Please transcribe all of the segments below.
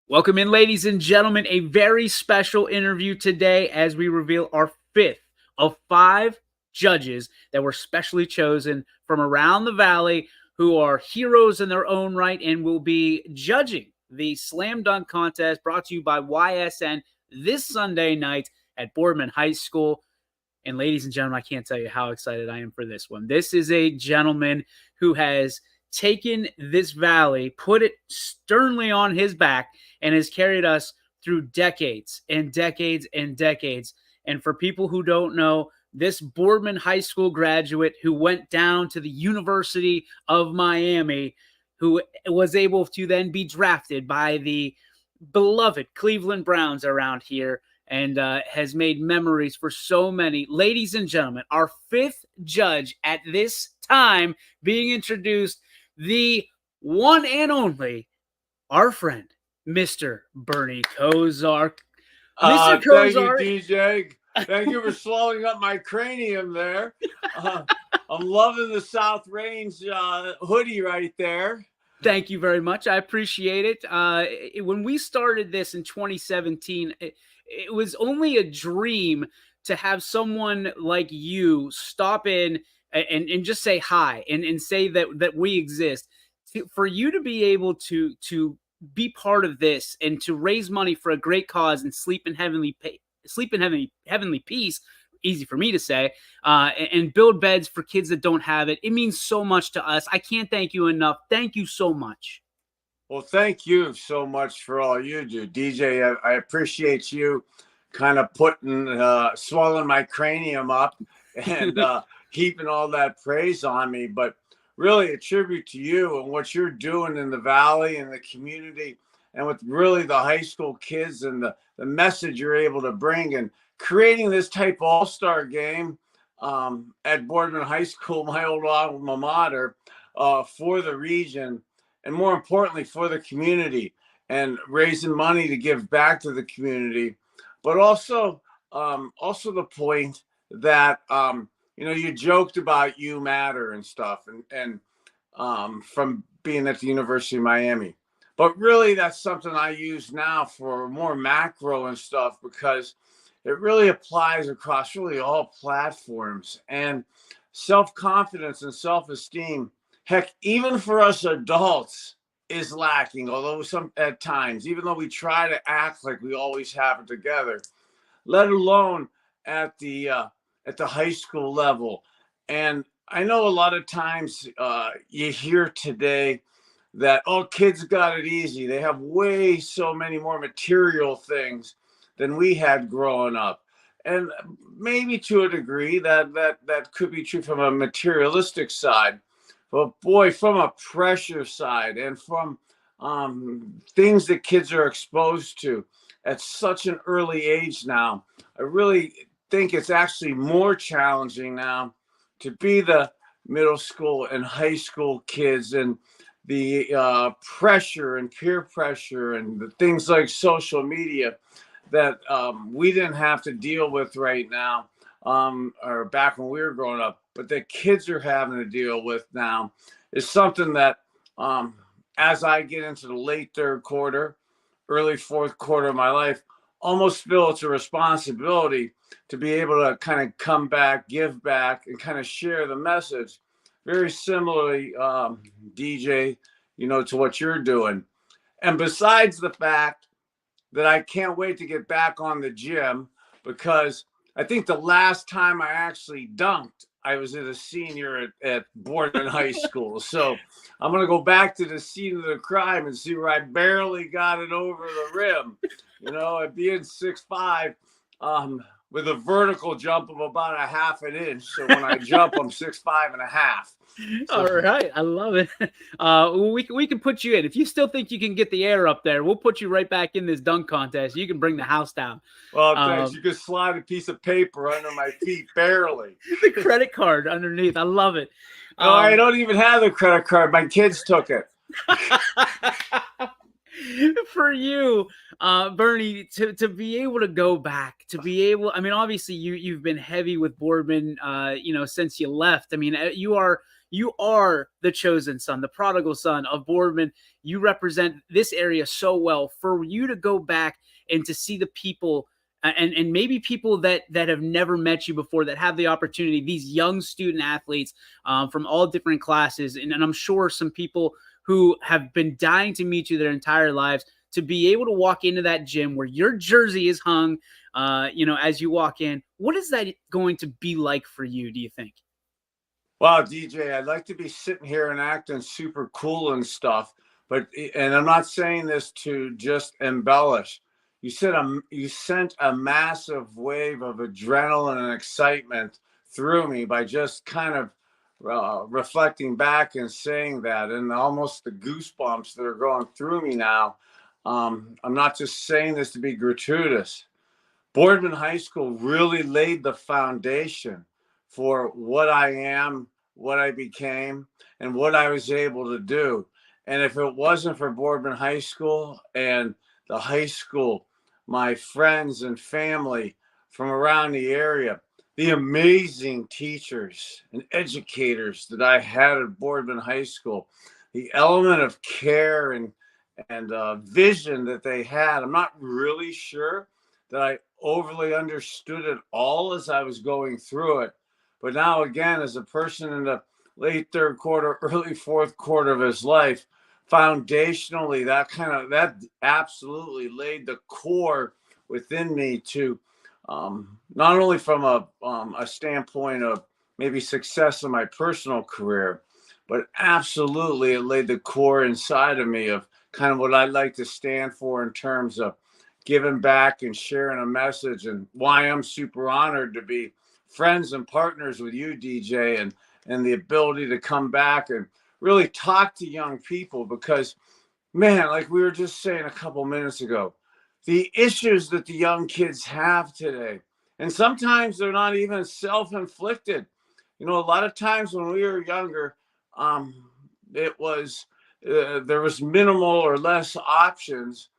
Welcome in, ladies and gentlemen. A very special interview today as we reveal our fifth of five judges that were specially chosen from around the Valley who are heroes in their own right and will be judging the Slam Dunk Contest brought to you by YSN this Sunday night at Boardman High School. And ladies and gentlemen, I can't tell you how excited I am for this one. This is a gentleman who has taken this valley, put it sternly on his back, and has carried us through decades and decades and decades. And for people who don't know, this Boardman High School graduate who went down to the University of Miami, who was able to then be drafted by the beloved Cleveland Browns around here, and has made memories for so many. Ladies and gentlemen, our fifth judge at this time being introduced, the one and only, our friend, Mr. Bernie Kozar. Mr. Kozar. Thank you, DJ. Thank you for slowing up my cranium there. I'm loving the South Range hoodie right there. Thank you very much. I appreciate it. When we started this in 2017, it was only a dream to have someone like you stop in and just say hi and say that we exist. For you to be able to be part of this and to raise money for a great cause and sleep in heavenly peace, easy for me to say, and build beds for kids that don't have it. It means so much to us. I can't thank you enough. Thank you so much. Well, thank you so much for all you do, DJ. I appreciate you kind of swelling my cranium up and heaping all that praise on me. But really a tribute to you and what you're doing in the Valley and the community and with really the high school kids and the message you're able to bring and creating this type of all-star game at Boardman High School, my old alma mater, for the region and more importantly for the community and raising money to give back to the community. But also the point that, you joked about You Matter and stuff and from being at the University of Miami. But really, that's something I use now for more macro and stuff because it really applies across really all platforms. And self-confidence and self-esteem, heck, even for us adults, is lacking, although at times, even though we try to act like we always have it together, let alone at the high school level. And I know a lot of times you hear today that, kids got it easy. They have so many more material things than we had growing up. And maybe to a degree that could be true from a materialistic side. But boy, from a pressure side and from things that kids are exposed to at such an early age now, I really think it's actually more challenging now to be the middle school and high school kids and the pressure and peer pressure and the things like social media that we didn't have to deal with right now or back when we were growing up, but that kids are having to deal with now is something that as I get into the late third quarter, early fourth quarter of my life, almost feel it's a responsibility to be able to kind of come back, give back, and kind of share the message. Very similarly, DJ, to what you're doing. And besides the fact that I can't wait to get back on the gym because I think the last time I actually dunked, I was a senior at Boardman High School. So I'm going to go back to the scene of the crime and see where I barely got it over the rim. At being 6'5", with a vertical jump of about a half an inch. So when I jump, I'm 6'5.5". So. All right. I love it. We can put you in. If you still think you can get the air up there, we'll put you right back in this dunk contest. You can bring the house down. Well, thanks. You could slide a piece of paper under my feet, barely. The credit card underneath. I love it. No, I don't even have the credit card. My kids took it. For you, Bernie, to be able to go back, obviously you've been heavy with Boardman, since you left. I mean, you are You are the chosen son, the prodigal son of Boardman. You represent this area so well. For you to go back and to see the people and maybe people that have never met you before, that have the opportunity, these young student athletes from all different classes, and I'm sure some people who have been dying to meet you their entire lives, to be able to walk into that gym where your jersey is hung, as you walk in. What is that going to be like for you, do you think? Wow, DJ, I'd like to be sitting here and acting super cool and stuff, and I'm not saying this to just embellish. You sent a massive wave of adrenaline and excitement through me by just kind of reflecting back and saying that, and almost the goosebumps that are going through me now. I'm not just saying this to be gratuitous. Boardman High School really laid the foundation for what I am, what I became, and what I was able to do. And if it wasn't for Boardman High School and the high school, my friends and family from around the area, the amazing teachers and educators that I had at Boardman High School, the element of care and vision that they had, I'm not really sure that I overly understood it all as I was going through it. But now, again, as a person in the late third quarter, early fourth quarter of his life, foundationally, that absolutely laid the core within me to not only from a standpoint of maybe success in my personal career, but absolutely it laid the core inside of me of kind of what I'd like to stand for in terms of giving back and sharing a message, and why I'm super honored to be friends and partners with you, DJ, and the ability to come back and really talk to young people. Because, man, like we were just saying a couple minutes ago, the issues that the young kids have today, and sometimes they're not even self-inflicted. A lot of times when we were younger, it was there was minimal or less options,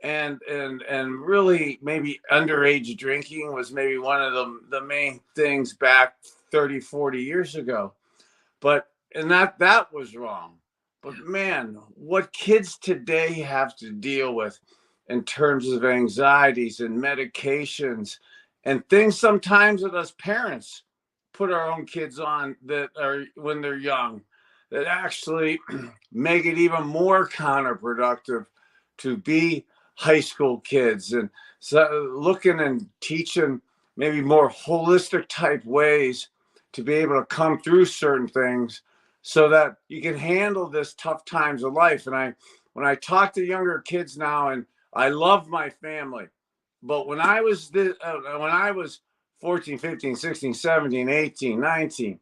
and really maybe underage drinking was maybe one of the main things back 30-40 years ago. And that was wrong. But man, what kids today have to deal with in terms of anxieties and medications and things sometimes that us parents put our own kids on, that are when they're young, that actually make it even more counterproductive to be high school kids. And so looking and teaching maybe more holistic type ways to be able to come through certain things so that you can handle this tough times of life. And when I talk to younger kids now, and I love my family, but when I was 14, 15, 16, 17, 18, 19,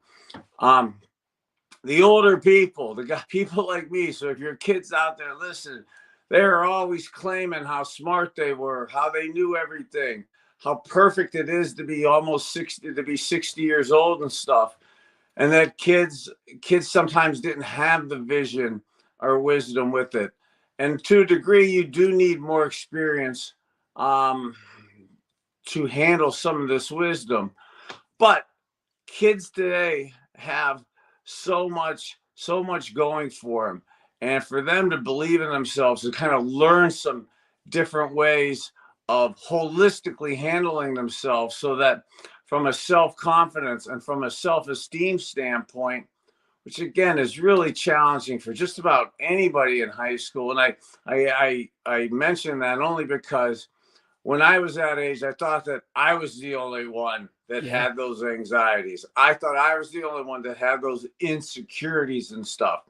the older people, people like me. So if your kids out there listen, they're always claiming how smart they were, how they knew everything, how perfect it is to be almost 60, to be 60 years old and stuff. And that kids sometimes didn't have the vision or wisdom with it. And to a degree, you do need more experience to handle some of this wisdom. But kids today have so much going for them, and for them to believe in themselves and kind of learn some different ways of holistically handling themselves, so that from a self-confidence and from a self-esteem standpoint, which again is really challenging for just about anybody in high school. And I mention that only because when I was that age, I thought that I was the only one that had those anxieties. I thought I was the only one that had those insecurities and stuff.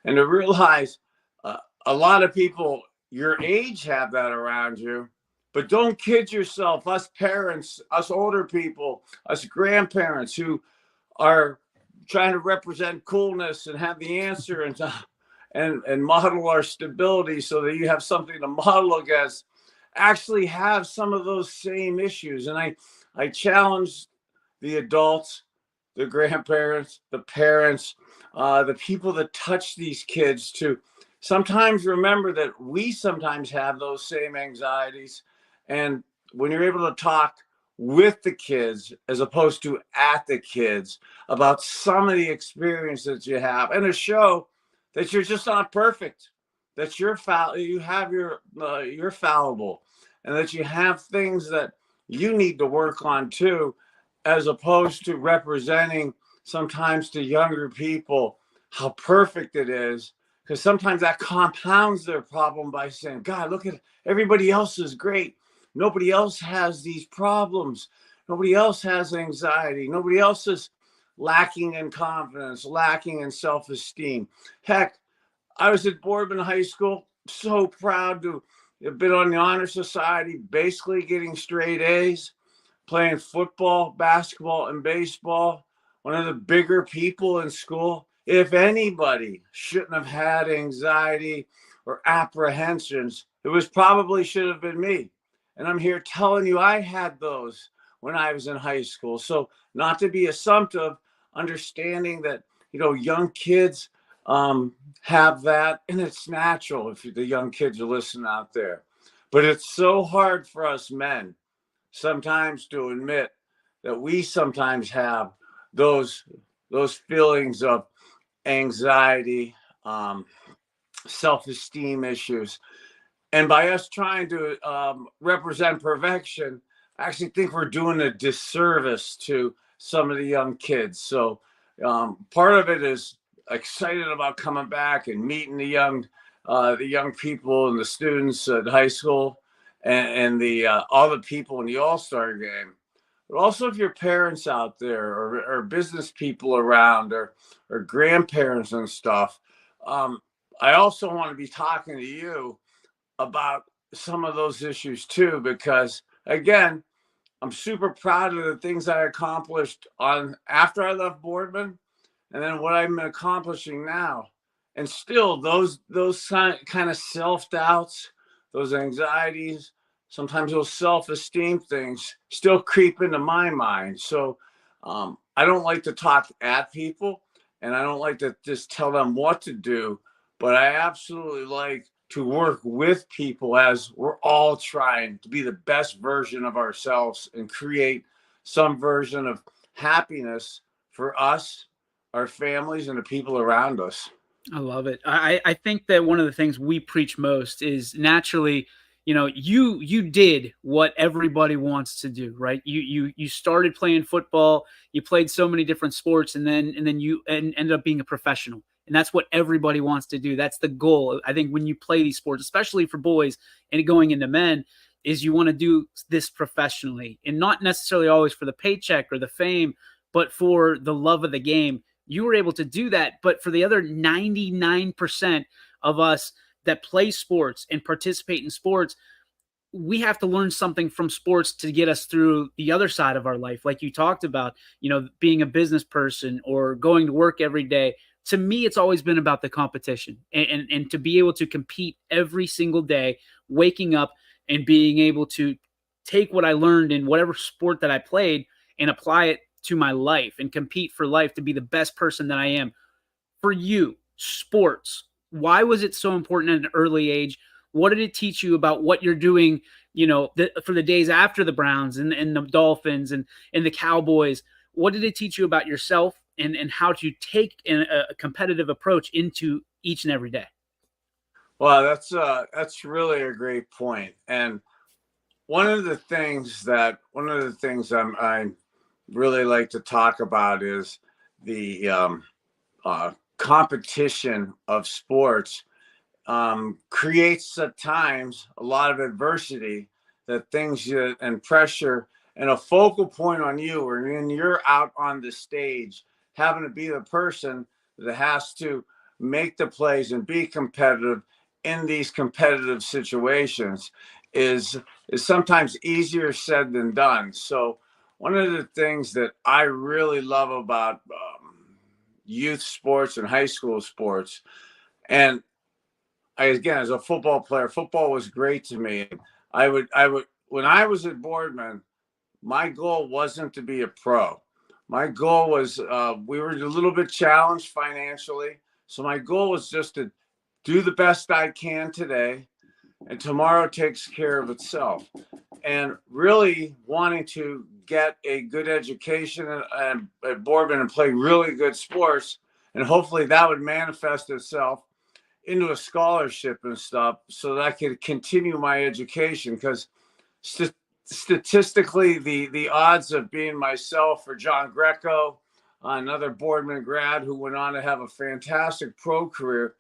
And to realize a lot of people your age have that around you, but don't kid yourself. Us parents, us older people, us grandparents who are trying to represent coolness and have the answer and model our stability so that you have something to model against, actually have some of those same issues. And I challenge the adults, the grandparents, the parents, the people that touch these kids to sometimes remember that we sometimes have those same anxieties. And when you're able to talk with the kids as opposed to at the kids about some of the experiences you have, and to show that you're just not perfect, that you're you're fallible, and that you have things that you need to work on too, as opposed to representing sometimes to younger people how perfect it is, because sometimes that compounds their problem by saying, God, look at everybody else is great. Nobody else has these problems. Nobody else has anxiety. Nobody else is lacking in confidence, lacking in self-esteem. Heck, I was at Boardman High School, so proud to have been on the Honor Society, basically getting straight A's, playing football, basketball, and baseball. One of the bigger people in school. If anybody shouldn't have had anxiety or apprehensions, it was probably should have been me. And I'm here telling you I had those when I was in high school. So not to be assumptive, understanding that, young kids have that, and it's natural if the young kids are listening out there. But it's so hard for us men sometimes to admit that we sometimes have those feelings of anxiety, self-esteem issues. And by us trying to represent perfection, I actually think we're doing a disservice to some of the young kids. So part of it is excited about coming back and meeting the young people and the students at high school, and the all the people in the All-Star game. But also, if your parents out there, or business people around, or grandparents and stuff, I also want to be talking to you about some of those issues too, because again, I'm super proud of the things I accomplished on after I left Boardman, and then what I'm accomplishing now. And still those kind of self-doubts, those anxieties, sometimes those self-esteem things still creep into my mind. So I don't like to talk at people, and I don't like to just tell them what to do, but I absolutely like to work with people as we're all trying to be the best version of ourselves and create some version of happiness for us, our families, and the people around us. I love it. I think that one of the things we preach most is naturally, you did what everybody wants to do, right? You started playing football, you played so many different sports, and then you ended up being a professional. And that's what everybody wants to do. That's the goal. I think when you play these sports, especially for boys and going into men, is you want to do this professionally, and not necessarily always for the paycheck or the fame, but for the love of the game. You were able to do that. But for the other 99% of us that play sports and participate in sports, we have to learn something from sports to get us through the other side of our life. Like you talked about, being a business person or going to work every day. To me, it's always been about the competition, and to be able to compete every single day, waking up and being able to take what I learned in whatever sport that I played and apply it to my life and compete for life to be the best person that I am. For you, sports, why was it so important at an early age? What did it teach you about what you're doing, for the days after the Browns and the Dolphins and the Cowboys? What did it teach you about yourself and how to take a competitive approach into each and every day? Well, that's really a great point. And one of the things I really like to talk about is the competition of sports creates at times a lot of adversity, that things and pressure, and a focal point on you, or when you're out on the stage having to be the person that has to make the plays and be competitive in these competitive situations is sometimes easier said than done. So one of the things that I really love about youth sports and high school sports, and again, as a football player, football was great to me. I would, when I was at Boardman, my goal wasn't to be a pro. My goal was, we were a little bit challenged financially. So my goal was just to do the best I can today, and tomorrow takes care of itself. and really wanting to get a good education at Boardman and play really good sports. And hopefully that would manifest itself into a scholarship and stuff so that I could continue my education. Because statistically, the odds of being myself or John Greco, another Boardman grad who went on to have a fantastic pro career,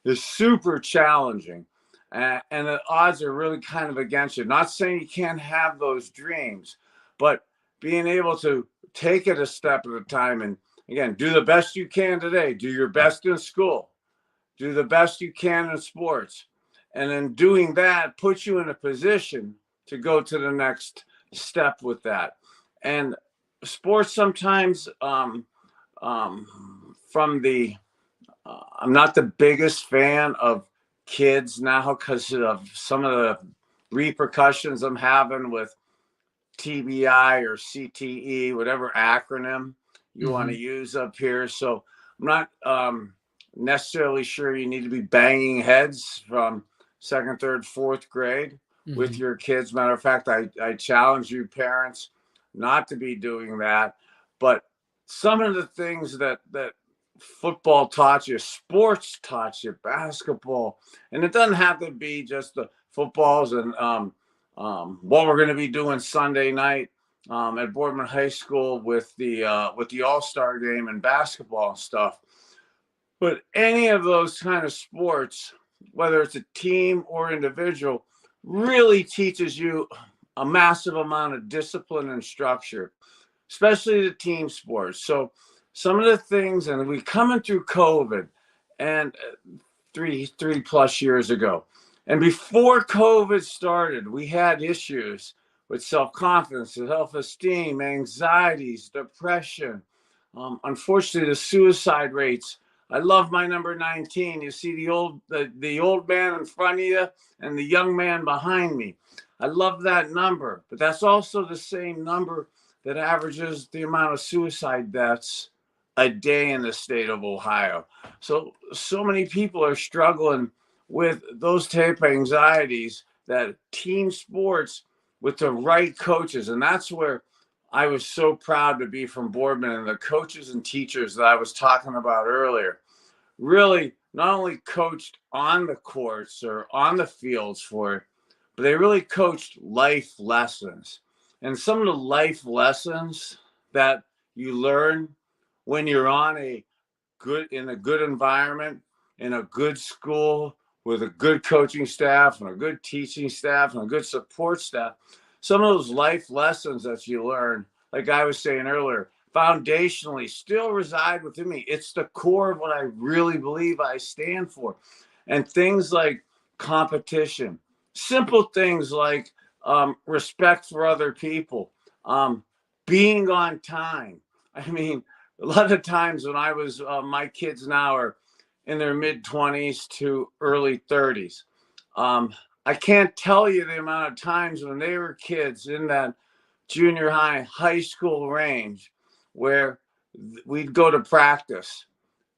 is super challenging. And the odds are really kind of against you. Not saying you can't have those dreams, but being able to take it a step at a time and, again, do the best you can today. Do your best in school. Do the best you can in sports. And then doing that puts you in a position to go to the next step with that. And sports sometimes from the I'm not the biggest fan of kids now because of some of the repercussions I'm having with TBI or CTE, whatever acronym you want to use up here. So I'm not necessarily sure you need to be banging heads from second, third, fourth grade with your kids. Matter of fact, I challenge you parents not to be doing that. But some of the things that football taught you, sports taught you, basketball, and it doesn't have to be just the footballs and what we're going to be doing Sunday night at Boardman High School with the All-Star game and basketball and stuff. But any of those kind of sports, whether it's a team or individual, really teaches you a massive amount of discipline and structure, especially the team sports. So some of the things, and we coming through COVID and three plus years ago. And before COVID started, we had issues with self-confidence, self-esteem, anxieties, depression. Unfortunately, the suicide rates. I love my number 19. You see the old man in front of you and the young man behind me. I love that number, but that's also the same number that averages the amount of suicide deaths a day in the state of Ohio. So many people are struggling with those type of anxieties that team sports with the right coaches. And that's where I was so proud to be from Boardman, and the coaches and teachers that I was talking about earlier really not only coached on the courts or on the fields for it, but they really coached life lessons. And some of the life lessons that you learn when you're in a good environment, in a good school with a good coaching staff and a good teaching staff and a good support staff, some of those life lessons that you learn, like I was saying earlier, foundationally still reside within me. It's the core of what I really believe I stand for. And things like competition, simple things like respect for other people, being on time. I mean, a lot of times when I was, my kids now are in their mid-20s to early 30s. I can't tell you the amount of times when they were kids in that junior high school range where we'd go to practice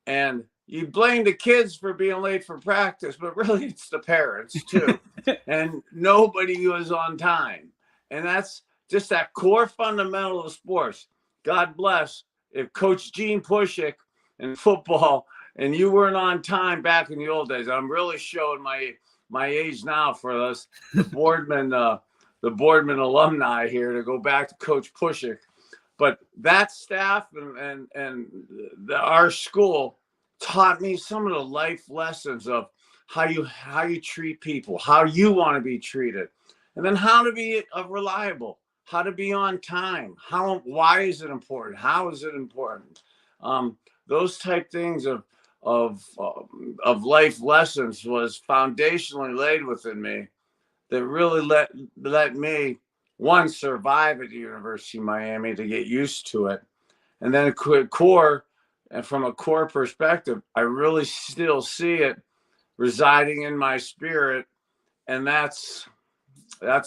and you blame the kids for being late for practice, but really it's the parents too. And nobody was on time. And that's just that core fundamental of sports. God bless if Coach Gene Pushik in football and you weren't on time back in the old days. I'm really showing my age now for us, the Boardman alumni here, to go back to Coach Pushik. But that staff and our school taught me some of the life lessons of how you treat people, how you want to be treated, and then how to be reliable, how to be on time, why is it important, how is it important, those type things of life lessons was foundationally laid within me that really let me, one, survive at the University of Miami to get used to it. And then core, and from a core perspective, I really still see it residing in my spirit. And that's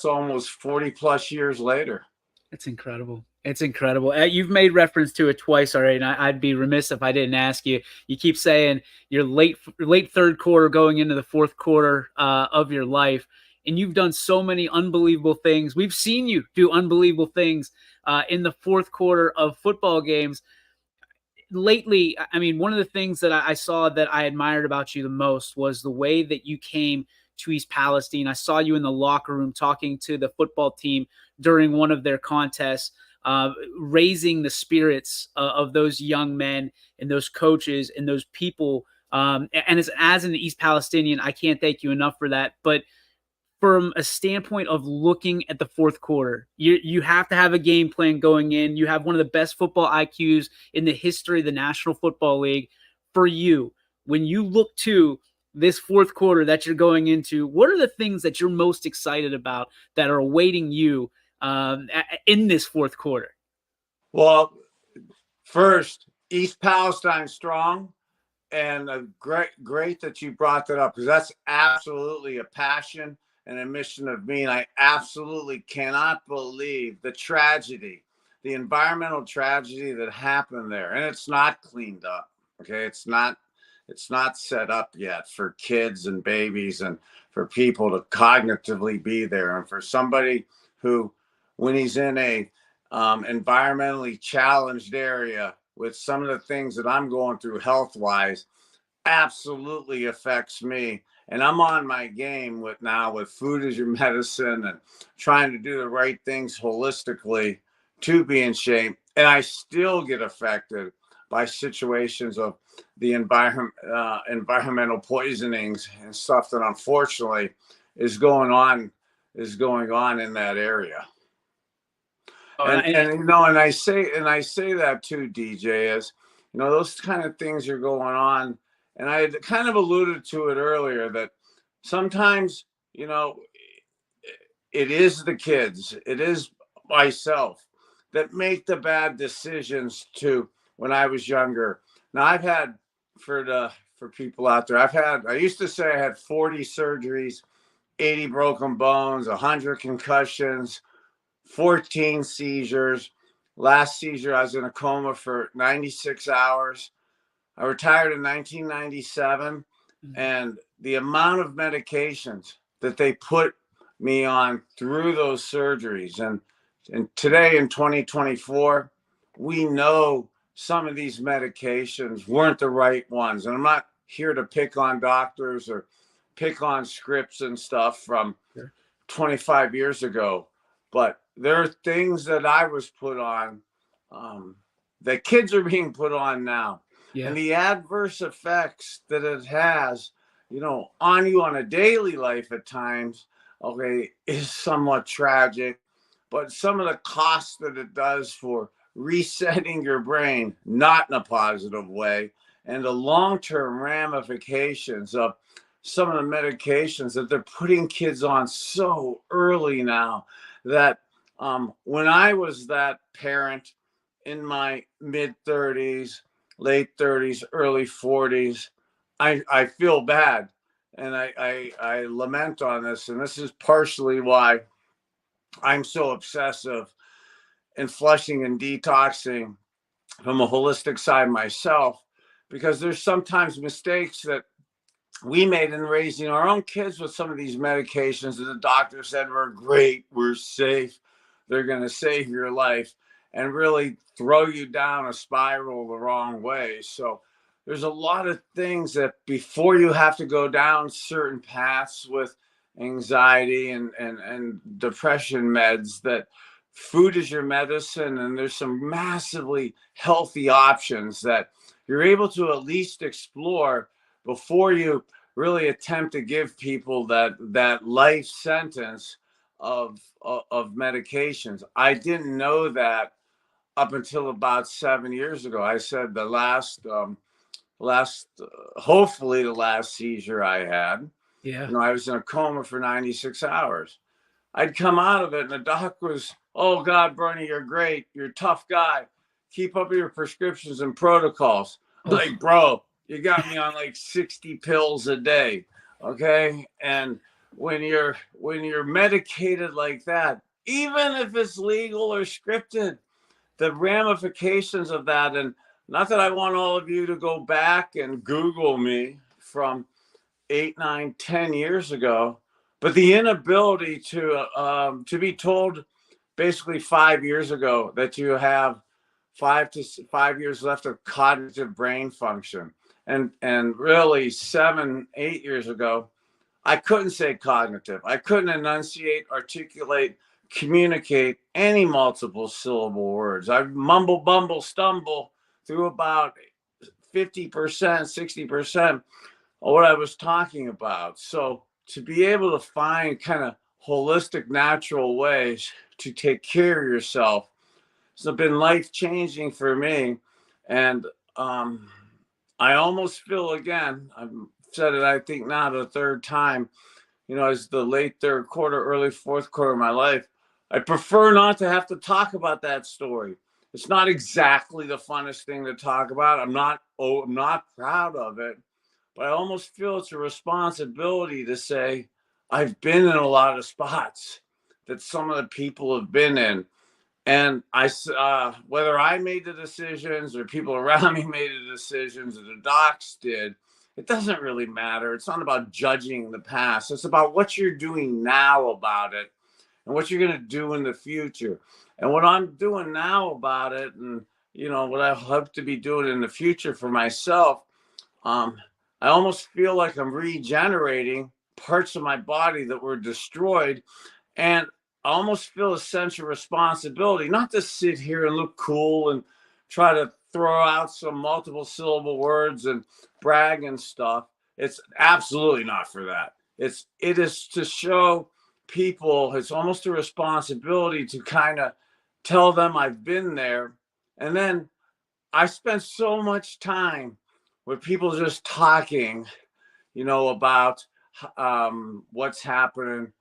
almost 40 plus years later. It's incredible. It's incredible. You've made reference to it twice already, and I'd be remiss if I didn't ask you. You keep saying you're late third quarter going into the fourth quarter of your life. and you've done so many unbelievable things. We've seen you do unbelievable things in the fourth quarter of football games. Lately, I mean, one of the things that I saw that I admired about you the most was the way that you came to East Palestine. I saw you in the locker room talking to the football team during one of their contests, raising the spirits of those young men and those coaches and those people. And as an East Palestinian, I can't thank you enough for that. But from a standpoint of looking at the fourth quarter, you have to have a game plan going in. You have one of the best football IQs in the history of the National Football League. For you, when you look to this fourth quarter that you're going into, what are the things that you're most excited about that are awaiting you in this fourth quarter? Well, first, East Palestine strong. And great that you brought that up, because that's absolutely a passion and a mission of me. And I absolutely cannot believe the tragedy, the environmental tragedy that happened there. And it's not cleaned up. Okay. It's not set up yet for kids and babies and for people to cognitively be there. And for somebody who, when he's in a environmentally challenged area, with some of the things that I'm going through health-wise, absolutely affects me. And I'm on my game with food as your medicine and trying to do the right things holistically to be in shape. And I still get affected by situations of the environmental poisonings and stuff that unfortunately is going on in that area. And I say that too, DJ, is, those kind of things are going on. And I had kind of alluded to it earlier that sometimes, it is the kids, it is myself that make the bad decisions too. When I was younger, now I've had, for people out there, I used to say I had 40 surgeries, 80 broken bones, 100 concussions, 14 seizures. Last seizure, I was in a coma for 96 hours. I retired in 1997. And the amount of medications that they put me on through those surgeries. And today in 2024, we know some of these medications weren't the right ones. And I'm not here to pick on doctors or pick on scripts and stuff from 25 years ago. But there are things that I was put on that kids are being put on now. Yeah. And the adverse effects that it has, on you on a daily life at times, is somewhat tragic. But some of the costs that it does for resetting your brain, not in a positive way, and the long-term ramifications of some of the medications that they're putting kids on so early now, that when I was that parent in my mid-30s, late 30s, early 40s, I feel bad. And I lament on this. And this is partially why I'm so obsessive in flushing and detoxing from a holistic side myself, because there's sometimes mistakes that we made in raising our own kids with some of these medications that the doctor said were great, we're safe, they're going to save your life, and really throw you down a spiral the wrong way. So there's a lot of things that before you have to go down certain paths with anxiety and depression meds, that food is your medicine, and there's some massively healthy options that you're able to at least explore before you really attempt to give people that life sentence of medications. I didn't know that up until about 7 years ago. I said the last hopefully the last seizure I had, I was in a coma for 96 hours. I'd come out of it and the doc was, "Oh God, Bernie, you're great. You're a tough guy. Keep up with your prescriptions and protocols." Like, bro, you got me on like 60 pills a day. Okay. And when you're medicated like that, even if it's legal or scripted, the ramifications of that, and not that I want all of you to go back and Google me from 8, 9, 10 years ago, but the inability to be told basically 5 years ago that you have 5 years left of cognitive brain function, and really 7, 8 years ago, I couldn't say cognitive. I couldn't enunciate, articulate, communicate any multiple syllable words. I mumble, bumble, stumble through about 50%, 60% of what I was talking about. So to be able to find kind of holistic, natural ways to take care of yourself, it's been life changing for me. And I almost feel, again, I've said it, I think now the third time, as the late third quarter, early fourth quarter of my life, I prefer not to have to talk about that story. It's not exactly the funnest thing to talk about. I'm not proud of it, but I almost feel it's a responsibility to say I've been in a lot of spots that some of the people have been in. And whether I made the decisions or people around me made the decisions or the docs did, it doesn't really matter. It's not about judging the past. It's about what you're doing now about it and what you're going to do in the future. And what I'm doing now about it, and what I hope to be doing in the future for myself, I almost feel like I'm regenerating parts of my body that were destroyed. And I almost feel a sense of responsibility, not to sit here and look cool and try to throw out some multiple syllable words and brag and stuff. It's absolutely not for that. It is to show people, it's almost a responsibility to kind of tell them I've been there. And then I spent so much time with people just talking, about what's happening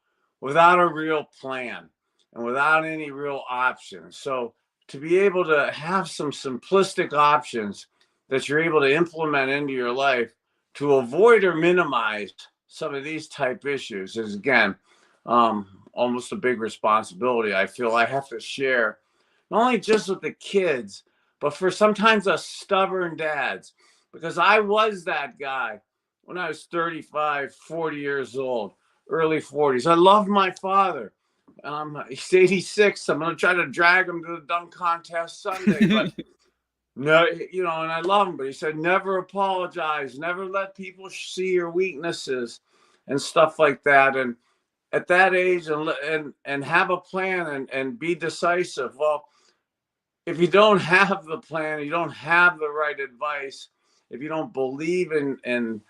without a real plan and without any real options. So to be able to have some simplistic options that you're able to implement into your life to avoid or minimize some of these type issues is, again, almost a big responsibility I feel I have to share, not only just with the kids, but for sometimes us stubborn dads, because I was that guy when I was 35, 40 years old, early 40s. I loved my father. He's 86. I'm going to try to drag him to the dunk contest Sunday, but no, and I love him. But he said, never apologize, never let people see your weaknesses and stuff like that. And at that age, and have a plan and be decisive. Well, if you don't have the plan, you don't have the right advice, if you don't believe in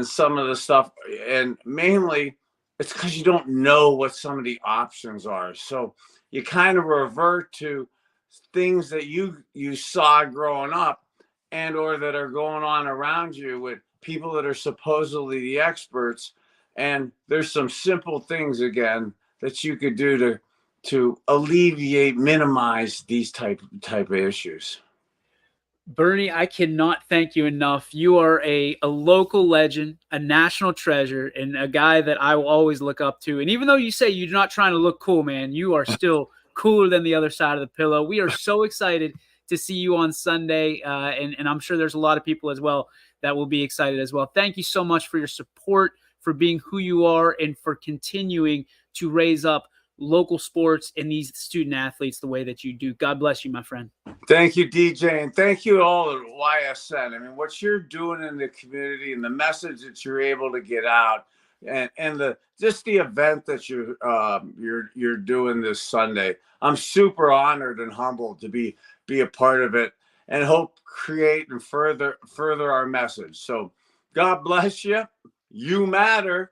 some of the stuff, and mainly it's because you don't know what some of the options are. So you kind of revert to things that you saw growing up and or that are going on around you with people that are supposedly the experts. And there's some simple things, again, that you could do to alleviate, minimize these type of issues. Bernie, I cannot thank you enough. You are a local legend, a national treasure, and a guy that I will always look up to. And even though you say you're not trying to look cool, man, you are still cooler than the other side of the pillow. We are so excited to see you on Sunday, and I'm sure there's a lot of people as well that will be excited as well. Thank you so much for your support, for being who you are, and for continuing to raise up local sports and these student athletes the way that you do. God bless you, my friend. Thank you, DJ, and thank you all at YSN. I mean, what you're doing in the community and the message that you're able to get out, and the just the event that you're doing this Sunday. I'm super honored and humbled to be a part of it, and hope create and further our message. So God bless you. You matter.